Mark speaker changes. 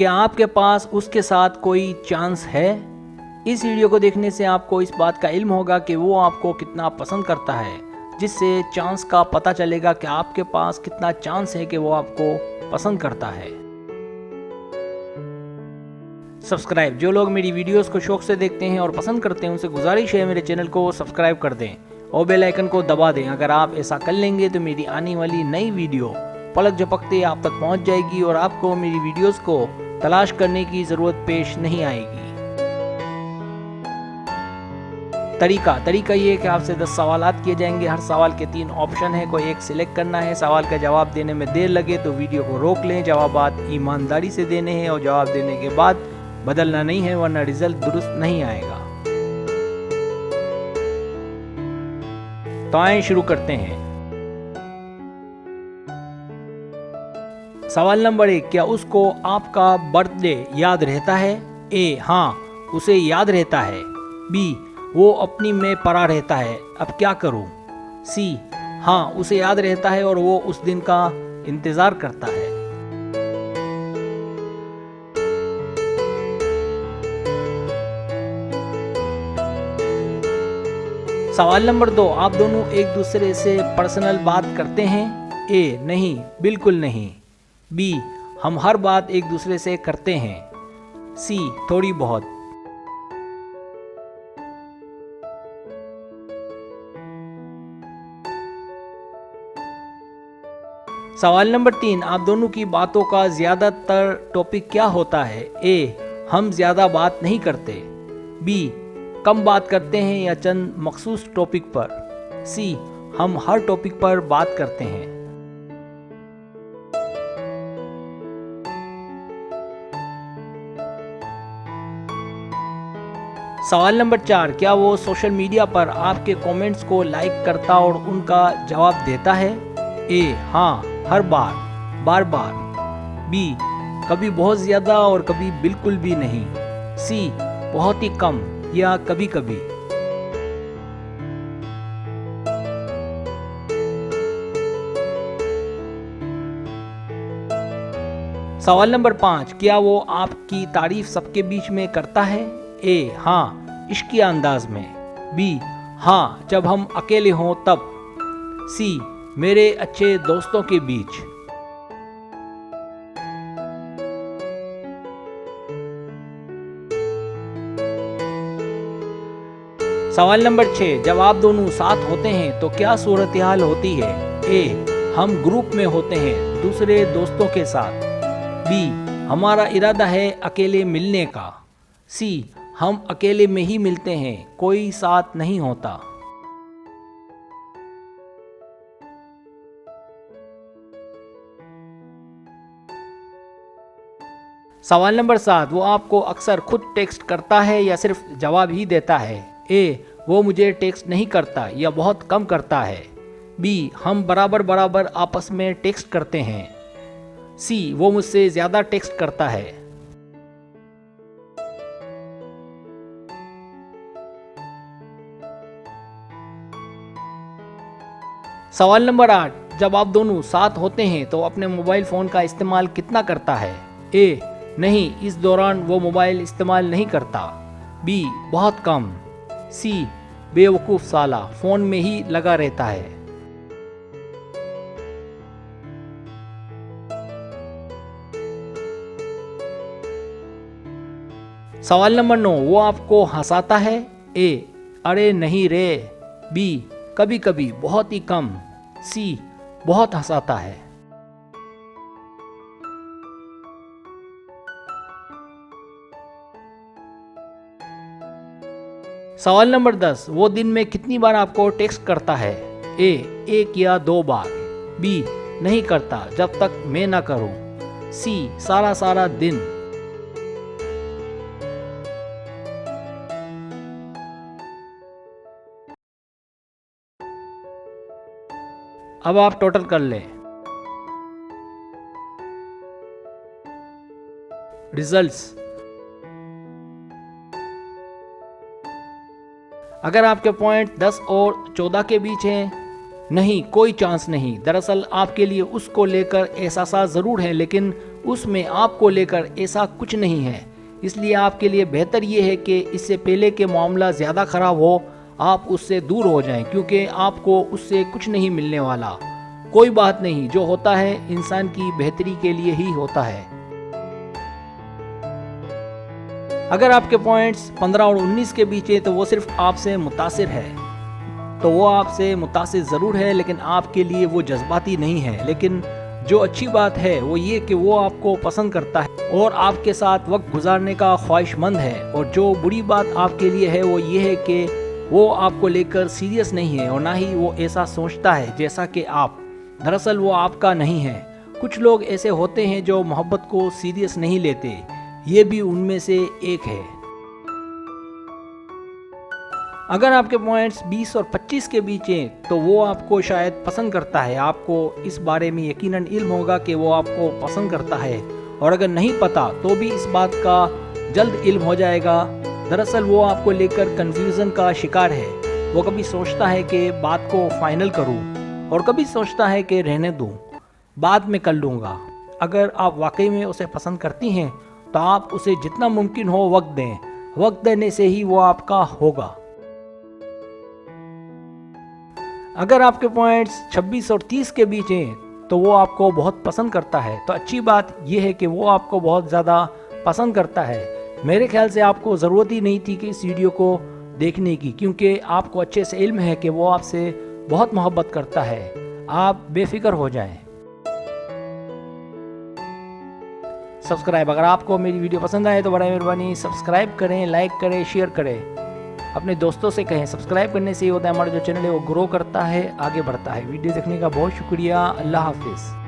Speaker 1: क्या आपके पास उसके साथ कोई चांस है? इस वीडियो को देखने से आपको इस बात का इल्म होगा कि वो आपको कितना पसंद करता है, जिससे चांस का पता चलेगा कि आपके पास कितना चांस है कि वो आपको पसंद करता है। सब्सक्राइब, जो लोग मेरी वीडियोस को शौक से देखते हैं और पसंद करते हैं उनसे गुजारिश है मेरे चैनल को सब्सक्राइब कर दें और बेल आइकन को दबा दें। अगर आप ऐसा कर लेंगे तो मेरी आने वाली नई वीडियो पलक झपकते आप तक पहुंच जाएगी और आपको मेरी वीडियोस को तलाश करने की ज़रूरत पेश नहीं आएगी। तरीका ये है कि आपसे 10 सवालात किए जाएंगे। हर सवाल के 3 ऑप्शन है, कोई एक सिलेक्ट करना है। सवाल का जवाब देने में देर लगे तो वीडियो को रोक लें। जवाबात ईमानदारी से देने हैं और जवाब देने के बाद बदलना नहीं है, वरना रिजल्ट दुरुस्त नहीं आएगा। तो आइए शुरू करते हैं। सवाल नंबर 1, क्या उसको आपका बर्थडे याद रहता है? ए, हाँ, उसे याद रहता है। बी, वो अपनी में पड़ा रहता है, अब क्या करूं? सी, हाँ, उसे याद रहता है और वो उस दिन का इंतजार करता है। सवाल नंबर 2, आप दोनों एक दूसरे से पर्सनल बात करते हैं? ए, नहीं, बिल्कुल नहीं। बी, हम हर बात एक दूसरे से करते हैं। सी, थोड़ी बहुत। सवाल नंबर 3, आप दोनों की बातों का ज्यादातर टॉपिक क्या होता है? ए, हम ज्यादा बात नहीं करते। बी, कम बात करते हैं या चंद मखसूस टॉपिक पर। सी, हम हर टॉपिक पर बात करते हैं। सवाल नंबर 4, क्या वो सोशल मीडिया पर आपके कमेंट्स को लाइक करता और उनका जवाब देता है? ए, हाँ, हर बार, बार बार। बी, कभी बहुत ज्यादा और कभी बिल्कुल भी नहीं। सी, बहुत ही कम या कभी कभी। सवाल नंबर 5, क्या वो आपकी तारीफ सबके बीच में करता है? ए, हाँ, इश्किया अंदाज में। बी, हाँ, जब हम अकेले हों तब। सी, मेरे अच्छे दोस्तों के बीच। सवाल नंबर 6, जब आप दोनों साथ होते हैं तो क्या सूरत हाल होती है? ए, हम ग्रुप में होते हैं दूसरे दोस्तों के साथ। बी, हमारा इरादा है अकेले मिलने का। सी, हम अकेले में ही मिलते हैं, कोई साथ नहीं होता। सवाल नंबर 7, वो आपको अक्सर खुद टेक्स्ट करता है या सिर्फ जवाब ही देता है? ए, वो मुझे टेक्स्ट नहीं करता या बहुत कम करता है। बी, हम बराबर बराबर आपस में टेक्स्ट करते हैं। सी, वो मुझसे ज्यादा टेक्स्ट करता है। सवाल नंबर 8, जब आप दोनों साथ होते हैं तो अपने मोबाइल फोन का इस्तेमाल कितना करता है? ए, नहीं, इस दौरान वो मोबाइल इस्तेमाल नहीं करता। बी, बहुत कम। सी, बेवकूफ साला, फोन में ही लगा रहता है। सवाल नंबर 9, वो आपको हंसाता है? ए, अरे नहीं रे। बी, कभी कभी, बहुत ही कम। सी, बहुत हंसाता है। सवाल नंबर 10, वो दिन में कितनी बार आपको टेक्स्ट करता है? ए, 1 या 2 बार। बी, नहीं करता जब तक मैं ना करूं। सी, सारा दिन। अब आप टोटल कर लें। रिजल्ट्स, अगर आपके पॉइंट 10 और 14 के बीच हैं, नहीं, कोई चांस नहीं। दरअसल आपके लिए उसको लेकर एहसास ज़रूर है, लेकिन उसमें आपको लेकर ऐसा कुछ नहीं है। इसलिए आपके लिए बेहतर ये है कि इससे पहले के मामला ज़्यादा ख़राब हो आप उससे दूर हो जाएं, क्योंकि आपको उससे कुछ नहीं मिलने वाला। कोई बात नहीं, जो होता है इंसान की बेहतरी के लिए ही होता है। अगर आपके पॉइंट्स 15 और 19 के बीच है तो वो सिर्फ आपसे मुतासिर है, तो वो आपसे मुतासिर ज़रूर है, लेकिन आपके लिए वो जज्बाती नहीं है। लेकिन जो अच्छी बात है वो ये कि वो आपको पसंद करता है और आपके साथ वक्त गुजारने का ख्वाहिशमंद है। और जो बुरी बात आपके लिए है वो ये है कि वो आपको लेकर सीरियस नहीं है और ना ही वो ऐसा सोचता है जैसा कि आप। दरअसल वो आपका नहीं है। कुछ लोग ऐसे होते हैं जो मोहब्बत को सीरियस नहीं लेते, ये भी उनमें से एक है। अगर आपके पॉइंट्स 20 और 25 के बीच हैं तो वो आपको शायद पसंद करता है। आपको इस बारे में यकीनन इल्म होगा कि वो आपको पसंद करता है, और अगर नहीं पता तो भी इस बात का जल्द इल्म हो जाएगा। दरअसल वो आपको लेकर कन्फ्यूज़न का शिकार है। वो कभी सोचता है कि बात को फाइनल करूं और कभी सोचता है कि रहने दूं, बाद में कर लूँगा। अगर आप वाकई में उसे पसंद करती हैं तो आप उसे जितना मुमकिन हो वक्त दें। वक्त देने से ही वो आपका होगा। अगर आपके पॉइंट्स 26 और 30 के बीच हैं तो वो आपको बहुत पसंद करता है। तो अच्छी बात यह है कि वो आपको बहुत ज़्यादा पसंद करता है। मेरे ख्याल से आपको ज़रूरत ही नहीं थी कि इस वीडियो को देखने की, क्योंकि आपको अच्छे से इल्म है कि वो आपसे बहुत मोहब्बत करता है। आप बेफिक्र हो जाएं। सब्सक्राइब, अगर आपको मेरी वीडियो पसंद आए तो बड़ा मेहरबानी सब्सक्राइब करें, लाइक करें, शेयर करें, अपने दोस्तों से कहें। सब्सक्राइब करने से ये होता है हमारा जो चैनल है वो ग्रो करता है, आगे बढ़ता है। वीडियो देखने का बहुत शुक्रिया। अल्लाह हाफिज़।